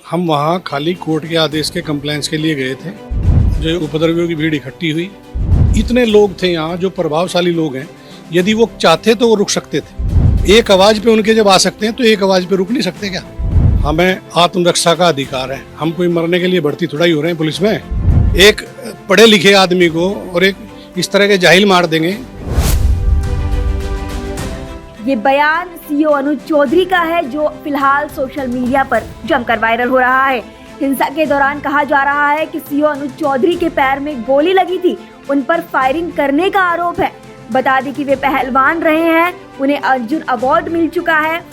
हम वहाँ खाली कोर्ट के आदेश के कंप्लेंट्स के लिए गए थे। जो उपद्रवियों की भीड़ इकट्ठी हुई, इतने लोग थे यहाँ जो प्रभावशाली लोग हैं, यदि वो चाहते तो वो रुक सकते थे। एक आवाज पे उनके जब आ सकते हैं तो एक आवाज पे रुक नहीं सकते क्या? हमें आत्मरक्षा का अधिकार है। हम कोई मरने के लिए भर्ती थोड़ा ही हो रहे हैं पुलिस में। एक पढ़े लिखे आदमी को और एक इस तरह के जाहिल मार देंगे। ये बयान सीओ अनुज चौधरी का है, जो फिलहाल सोशल मीडिया पर जमकर वायरल हो रहा है। हिंसा के दौरान कहा जा रहा है कि सीओ अनुज चौधरी के पैर में गोली लगी थी, उन पर फायरिंग करने का आरोप है। बता दें कि वे पहलवान रहे हैं, उन्हें अर्जुन अवार्ड मिल चुका है।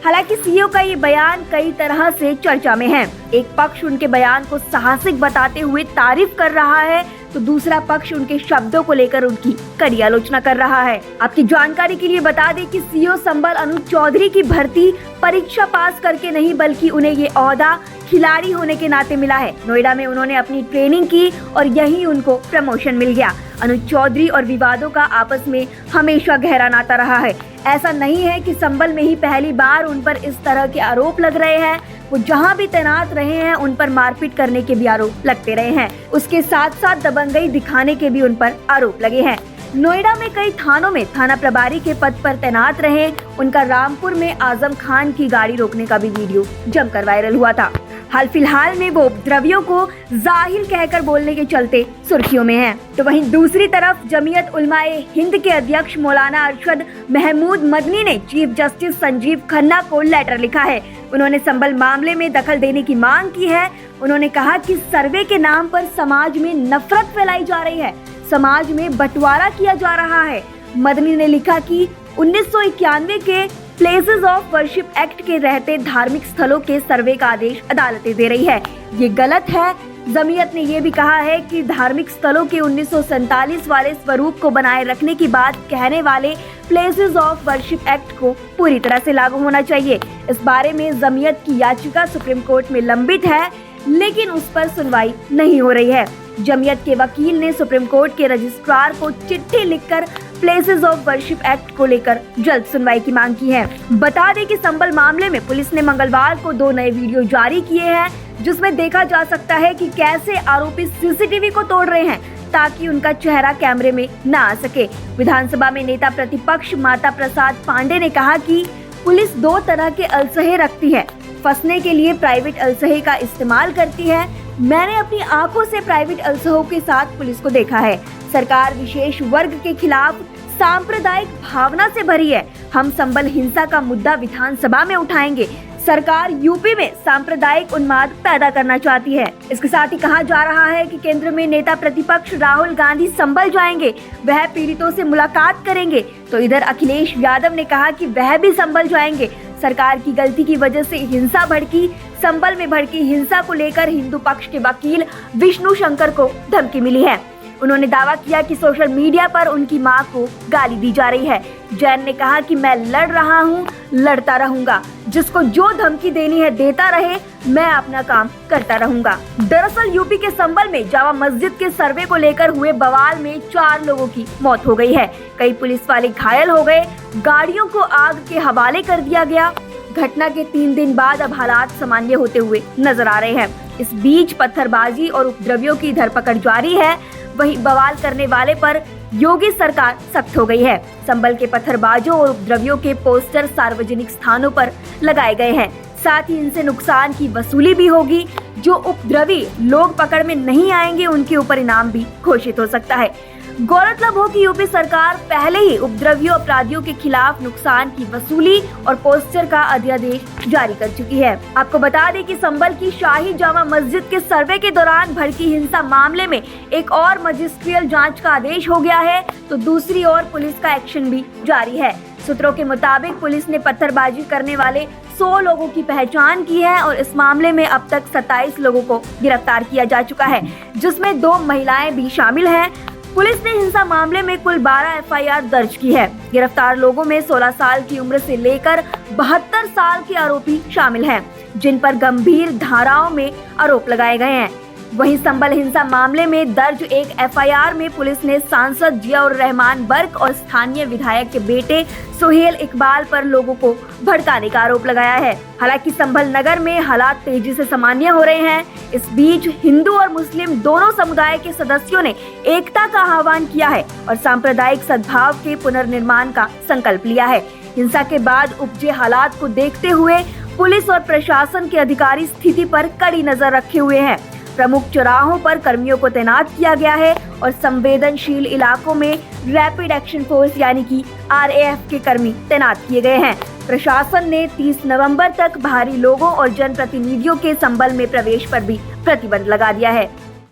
हालांकि सीओ का ये बयान कई तरह से चर्चा में है। एक पक्ष उनके बयान को साहसिक बताते हुए तारीफ कर रहा है, तो दूसरा पक्ष उनके शब्दों को लेकर उनकी कड़ी आलोचना कर रहा है। आपकी जानकारी के लिए बता दें कि सीओ संबल अनुज चौधरी की भर्ती परीक्षा पास करके नहीं, बल्कि उन्हें ये ओहदा खिलाड़ी होने के नाते मिला है। नोएडा में उन्होंने अपनी ट्रेनिंग की और यहीं उनको प्रमोशन मिल गया। अनुज चौधरी और विवादों का आपस में हमेशा गहरा नाता रहा है। ऐसा नहीं है कि संबल में ही पहली बार उन पर इस तरह के आरोप लग रहे हैं। वो जहां भी तैनात रहे हैं, उन पर मारपीट करने के भी आरोप लगते रहे हैं। उसके साथ साथ दबंगई दिखाने के भी उन पर आरोप लगे हैं। नोएडा में कई थानों में थाना प्रभारी के पद पर तैनात रहे। उनका रामपुर में आजम खान की गाड़ी रोकने का भी वीडियो जमकर वायरल हुआ था। हाल फिलहाल में वो उपद्रवियों को जाहिल कहकर बोलने के चलते सुर्खियों में हैं। तो वहीं दूसरी तरफ जमीयत उलमाए हिंद के अध्यक्ष मौलाना अरशद महमूद मदनी ने चीफ जस्टिस संजीव खन्ना को लेटर लिखा है। उन्होंने संबल मामले में दखल देने की मांग की है। उन्होंने कहा कि सर्वे के नाम पर समाज में नफरत फैलाई जा रही है, समाज में बंटवारा किया जा रहा है। मदनी ने लिखा कि 1991 के प्लेसेस ऑफ वर्शिप एक्ट के रहते धार्मिक स्थलों के सर्वे का आदेश अदालतें दे रही है, ये गलत है। जमीयत ने यह भी कहा है कि धार्मिक स्थलों के 1947 वाले स्वरूप को बनाए रखने की बात कहने वाले प्लेसेस ऑफ वर्शिप एक्ट को पूरी तरह से लागू होना चाहिए। इस बारे में जमीयत की याचिका सुप्रीम कोर्ट में लंबित है, लेकिन उस पर सुनवाई नहीं हो रही है। जमीयत के वकील ने सुप्रीम कोर्ट के रजिस्ट्रार को चिट्ठी लिखकर प्लेसेस ऑफ वर्शिप एक्ट को लेकर जल्द सुनवाई की मांग की है। बता दें कि संबल मामले में पुलिस ने मंगलवार को 2 नए वीडियो जारी किए हैं, जिसमें देखा जा सकता है कि कैसे आरोपी सीसीटीवी को तोड़ रहे हैं ताकि उनका चेहरा कैमरे में न आ सके। विधानसभा में नेता प्रतिपक्ष माता प्रसाद पांडे ने कहा कि पुलिस 2 तरह के अलसहे रखती है, फंसने के लिए प्राइवेट अलसहे का इस्तेमाल करती है। मैंने अपनी आंखों से प्राइवेट अलसहों के साथ पुलिस को देखा है। सरकार विशेष वर्ग के खिलाफ सांप्रदायिक भावना से भरी है। हम संबल हिंसा का मुद्दा विधानसभा में उठाएंगे। सरकार यूपी में सांप्रदायिक उन्माद पैदा करना चाहती है। इसके साथ ही कहा जा रहा है कि केंद्र में नेता प्रतिपक्ष राहुल गांधी संबल जाएंगे, वह पीड़ितों से मुलाकात करेंगे। तो इधर अखिलेश यादव ने कहा कि वह भी संबल जाएंगे। सरकार की गलती की वजह से हिंसा भड़की। संबल में भड़की हिंसा को लेकर हिंदू पक्ष के वकील विष्णु शंकर को धमकी मिली है। उन्होंने दावा किया कि सोशल मीडिया पर उनकी मां को गाली दी जा रही है। जैन ने कहा कि मैं लड़ रहा हूं, लड़ता रहूंगा, जिसको जो धमकी देनी है देता रहे, मैं अपना काम करता रहूंगा। दरअसल यूपी के संबल में जामा मस्जिद के सर्वे को लेकर हुए बवाल में 4 लोगों की मौत हो गई है। कई पुलिस वाले घायल हो गए, गाड़ियों को आग के हवाले कर दिया गया। घटना के 3 दिन बाद अब हालात सामान्य होते हुए नजर आ रहे हैं। इस बीच पत्थरबाजी और उपद्रवियों की धरपकड़ जारी है। वहीं बवाल करने वाले पर योगी सरकार सख्त हो गई है। संबल के पत्थरबाजों और उपद्रवियों के पोस्टर सार्वजनिक स्थानों पर लगाए गए हैं। साथ ही इनसे नुकसान की वसूली भी होगी। जो उपद्रवी लोग पकड़ में नहीं आएंगे, उनके ऊपर इनाम भी घोषित हो सकता है। गौरतलब हो कि यूपी सरकार पहले ही उपद्रवियों अपराधियों के खिलाफ नुकसान की वसूली और पोस्टर का अध्यादेश जारी कर चुकी है। आपको बता दें कि संबल की शाही जामा मस्जिद के सर्वे के दौरान भड़की हिंसा मामले में एक और मजिस्ट्रियल जांच का आदेश हो गया है, तो दूसरी ओर पुलिस का एक्शन भी जारी है। सूत्रों के मुताबिक पुलिस ने पत्थरबाजी करने वाले 100 लोगों की पहचान की है और इस मामले में अब तक 27 लोगों को गिरफ्तार किया जा चुका है, जिसमें 2 महिलाएं भी शामिल हैं। पुलिस ने हिंसा मामले में कुल 12 एफआईआर दर्ज की है। गिरफ्तार लोगों में 16 साल की उम्र से लेकर 72 साल के आरोपी शामिल हैं, जिन पर गंभीर धाराओं में आरोप लगाए गए हैं। वहीं संभल हिंसा मामले में दर्ज एक एफआईआर में पुलिस ने सांसद जियाउर रहमान बर्क और स्थानीय विधायक के बेटे सुहेल इकबाल पर लोगों को भड़काने का आरोप लगाया है। हालांकि संभल नगर में हालात तेजी से सामान्य हो रहे हैं। इस बीच हिंदू और मुस्लिम दोनों समुदाय के सदस्यों ने एकता का आह्वान किया है और सांप्रदायिक सद्भाव के पुनर्निर्माण का संकल्प लिया है। हिंसा के बाद उपजे हालात को देखते हुए पुलिस और प्रशासन के अधिकारी स्थिति पर कड़ी नजर रखे हुए हैं। प्रमुख चौराहों पर कर्मियों को तैनात किया गया है और संवेदनशील इलाकों में रैपिड एक्शन फोर्स यानी कि RAF के कर्मी तैनात किए गए हैं। प्रशासन ने 30 नवंबर तक बाहरी लोगों और जनप्रतिनिधियों के संभल में प्रवेश पर भी प्रतिबंध लगा दिया है।